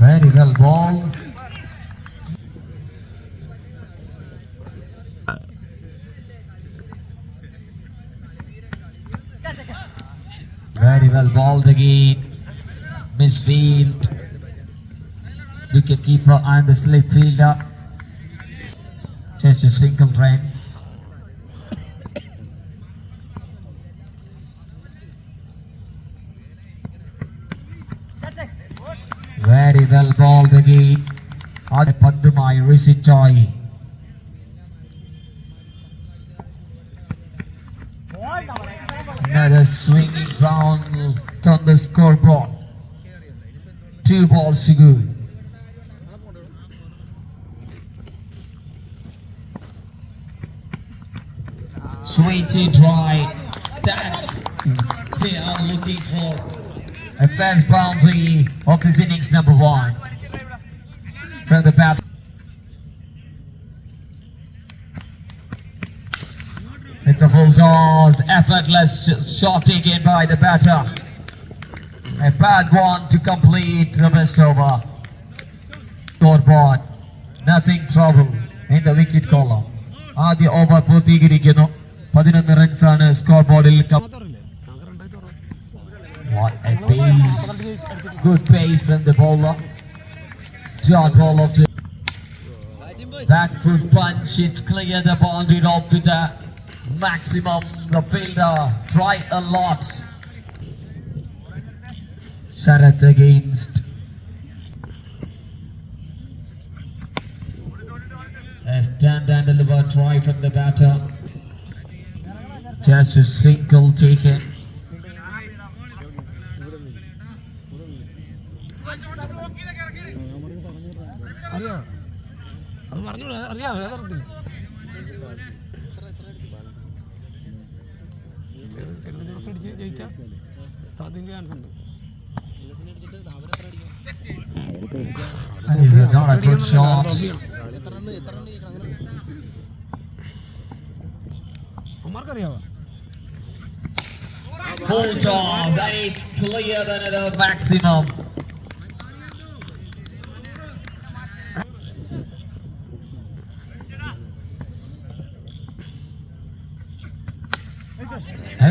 Very well balled. Very well balled again. Misfield. Wicket keeper and the slip fielder. Just a single runs. Very well balled again. Padumai Risi Joy. Another swinging round on the scoreboard. 2 balls to go. Sweetie dry. That's they are looking for a fast boundary of this innings number 1 from the bat. It's a full toss, effortless shot taken by the batter. A bad one to complete the best over. Scoreboard, nothing trouble in the wicket column. ആദ്യ over പൂർത്തീകരിക്കുന്നു. 11 റൺസാണ് score ബോർഡിൽ. What a pace, good pace from the bowler. Dot ball of the back foot punch. It's clear the boundary off with the maximum. The fielder tried a lot. Sharath against. A stand and deliver try from the batter. Just a single taken. That is not a good shot. Full toss and it's clear than at a maximum.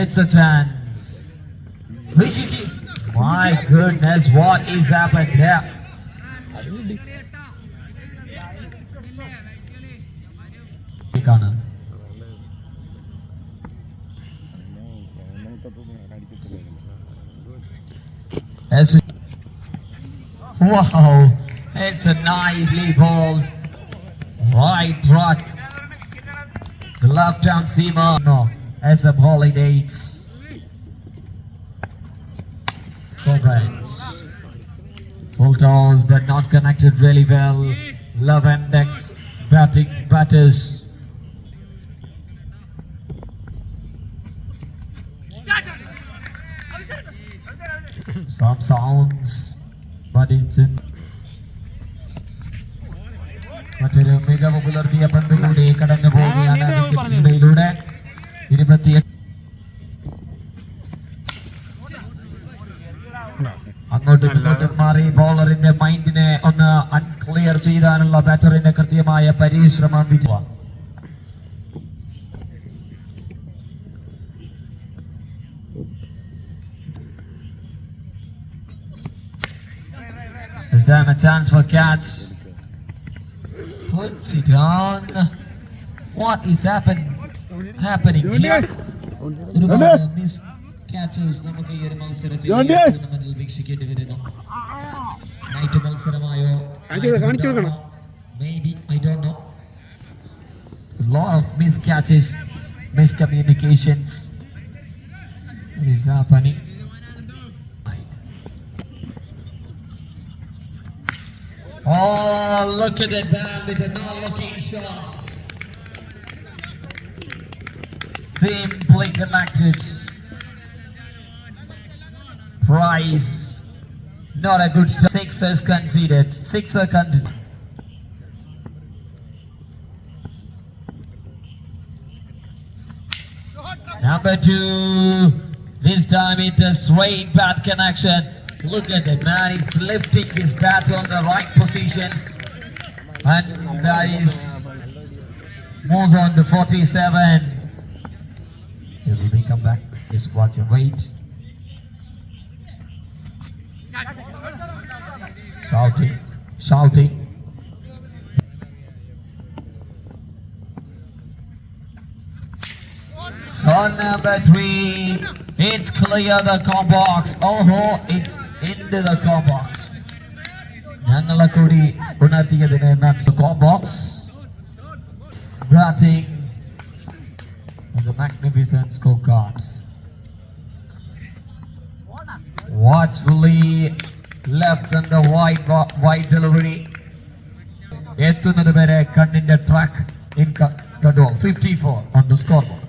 It's a chance. My goodness, what is happened here? Wow, it's a nicely bowled right track. The left arm seamer as the holidays. Full toss but not connected really well. Love index batting batters. Some sounds, but it's in. മറ്റൊരു മികവ് പുലർത്തിയ പന്ത് കൂടി കടന്നു പോവുകയാണ് വിക്കറ്റിനിടയിലൂടെ. 28 അങ്ങോട്ടും ഇങ്ങോട്ടും മാറി ബോളറിന്റെ മൈൻഡിനെ ഒന്ന് അൺക്ലിയർ ചെയ്യാനുള്ള ബാറ്ററിന്റെ കൃത്യമായ പരിശ്രമം വിജയം. Is there a chance for Cats? Puts it on. What is happening here? Miss Catches നമുക്ക് ഈ ഒരു മത്സരത്തിൽ ടൂർണമെന്റിൽ വീക്ഷിക്കേണ്ടി വരുന്നു. Night മത്സരമായോ? Maybe, I don't know. There's a lot of missed catches, miscommunications. What is happening? Oh, look at that man with the non-looking shots. Simply connected. Price. Not a good start. Sixers conceded. Sixer conceded. Number 2. This time it is straight bat connection. Look at that man, he's lifting his bat on the right positions. And that is moves on to 47. Here will we come back? Just watch and wait. Shouting. So number 3, it's clear the combo box. Oh, it's into the combo box. ഞങ്ങളെ കൂടി ഉണർത്തിയതിന് നന്ദി. Combo box batting on the magnificent scorecard. Watchfully left on the wide delivery. എത്തുന്നത് വരെ കണ്ണിന്റെ track in control. 54 on the scoreboard.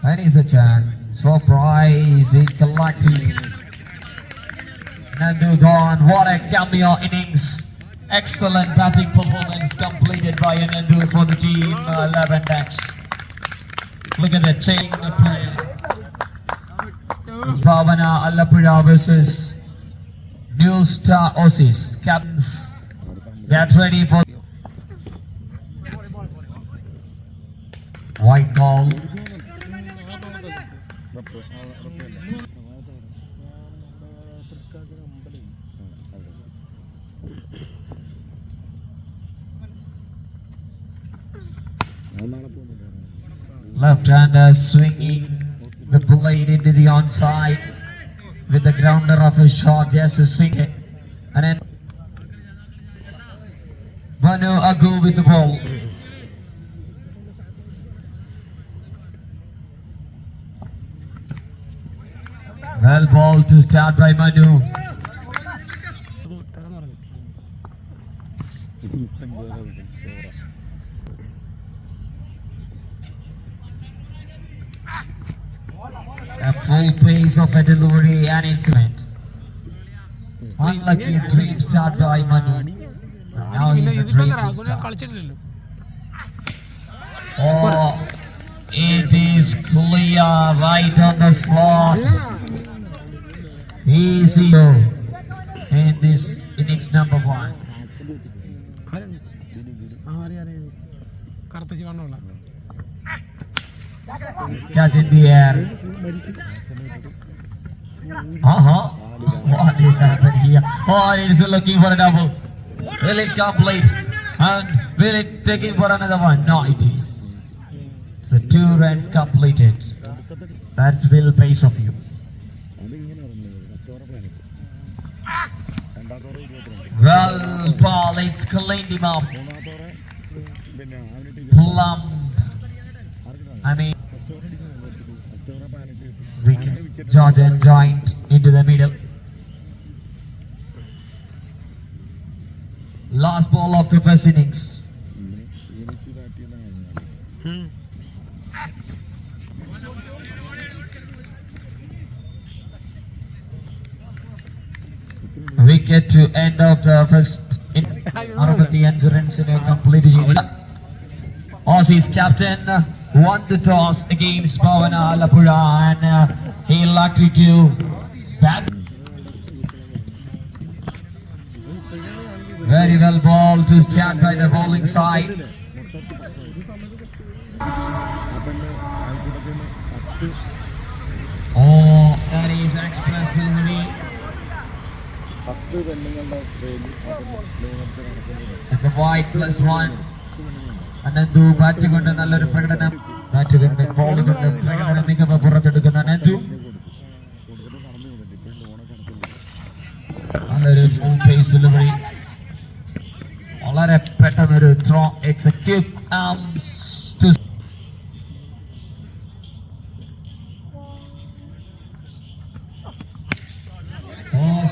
That is a chance for prize. He collected. Nandu gone. What a cameo innings. Excellent batting performance completed by Nandu for the team 11X. Look at that chain of play. Bhavana Allapuzha versus New Star Aussies. Captains get ready for white ball. Left-hander swinging the blade into the onside with the grounder of his shot just to sink it. And then Manu Agu with the ball. Well ball to start by Manu. A full pace of a delivery and instrument. Unlucky dream start by Manu. Now he's a dream start. Oh, it is clear right on the slot. Easy in this innings number 1. Catch in the air. What is happening here? Oh, it is looking for a double. Will it complete? And will it take it for another one? No, it is. So 2 runs completed. That's Will pace of you. Well, ball, it's cleaned him up. Plump. Wicket. Jordan joined into the middle. Last ball of the first innings. Wicket to end of the first 65 റൺസിനെ complete ചെയ്തു. Aussies captain won the toss against Bhavana Allapuzha and he elected to bat. Very well ball to start by the bowling side. Oh, that is express delivery. It's a wide +1. Anandu bat കൊണ്ട് നല്ലൊരു പ്രകടനം, bat കൊണ്ട് ball കൊണ്ട് പ്രകടനം മികവ് പുറത്തെടുക്കുന്ന അനന്തു. നല്ലൊരു full pace delivery, വളരെ പെട്ടെന്നൊരു throw. It's a quick to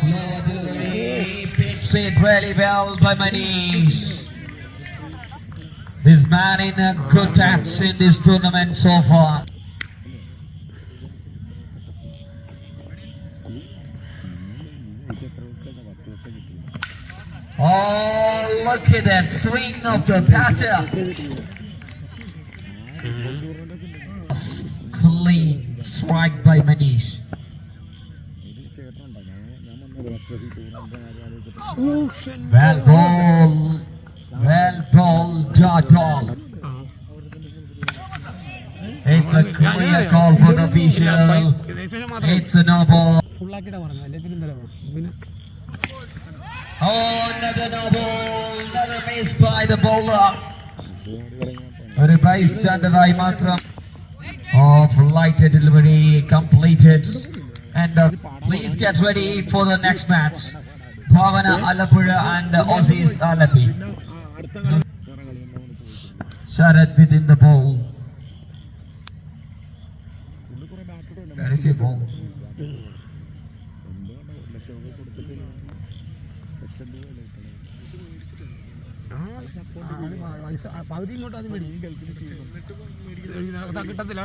slow delivery. Pitched it really well by Manish. This man in a good touch in this tournament so far. Oh, look at that swing of the batter. Clean strike by Manish. Well ball, dot ball. It's a clear call for the official. It's a no ball. Oh, another no ball, another miss by the bowler. ഒരു ബൈസ് ചാണ്ടതായി മാത്രം. Flight delivery completed. And please get ready for the next match. Bhavana Alapura and Aussies Alapi. Sharad within the ball. Where is your ball? പകുതി ഇങ്ങോട്ട് അത് മേടി കിട്ടത്തില്ല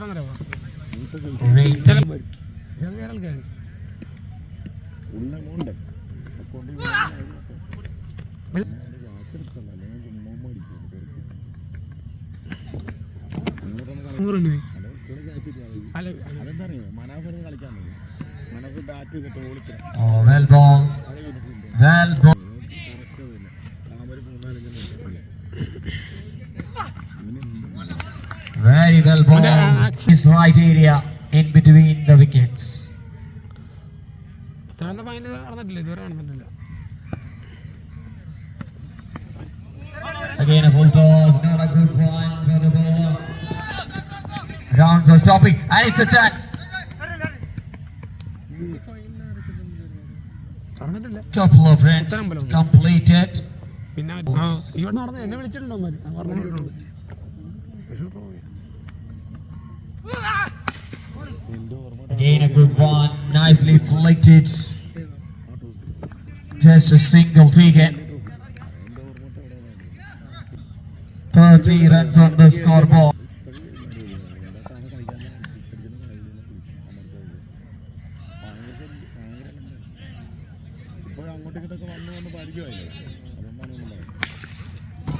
Well ball. Well ball. Very well ball. His right area in between the wickets. Again a full toss, not a good one for the bowler. Rounds are stopping and it's a chance. Couple of runs completed. Again a good one, nicely flicked. Just a single ticket. 30 runs on the scoreboard.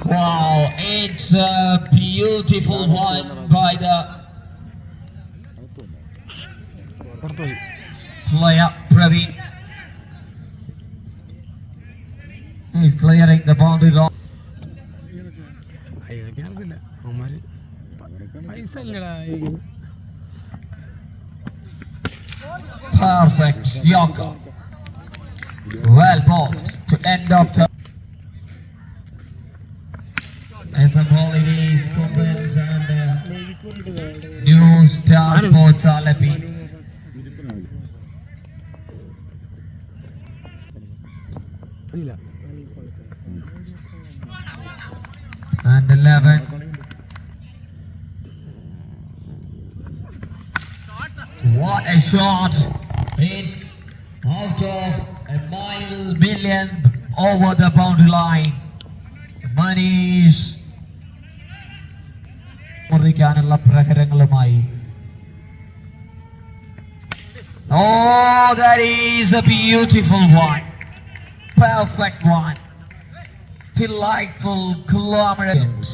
Wow, it's a beautiful one by the player Praveen. He's clearing the boundary line. Perfect Yorker. Well bowled to end up the as the ball it is Cummins and New Star Sports Alapi. And 11. What a shot! It's out of a million over the boundary line. Manish മുറിക്കാനുള്ള പ്രഹരങ്ങളുമായി. Oh, that is a beautiful one. Perfect one. Delightful conglomerate.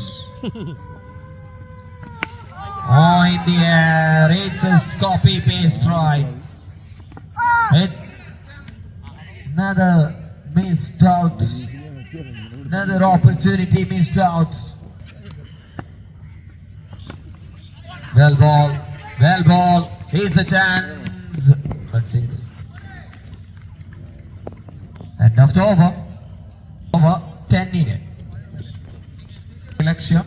Oh, in the air. It's a copy paste try. Another missed out. Another opportunity missed out. Well ball. Well ball. Here's a chance. But single. End of the over. Over 10 needed. Election.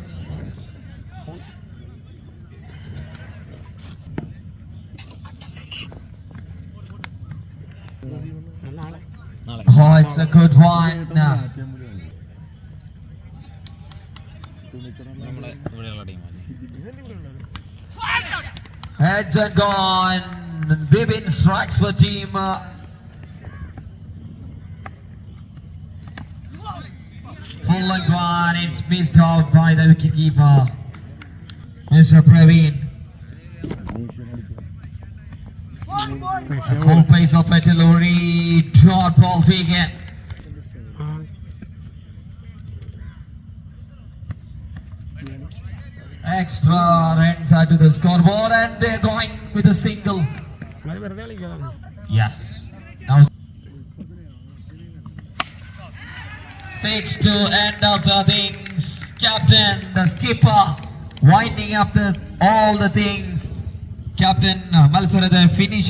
Oh, it's a good one. Heads are gone. Bibin strikes for team. Full length one. It's missed out by the wicketkeeper, Mr. Praveen. A full pace of artillery. Dot ball taken. extra runs add to the scoreboard, and they're going with a single. അവര് വെറുതെ കളിക്കാതാണ്. Yes. Now 6 to end of the things. Captain, the skipper, winding up all the things. Captain, മത്സരത്തെ finish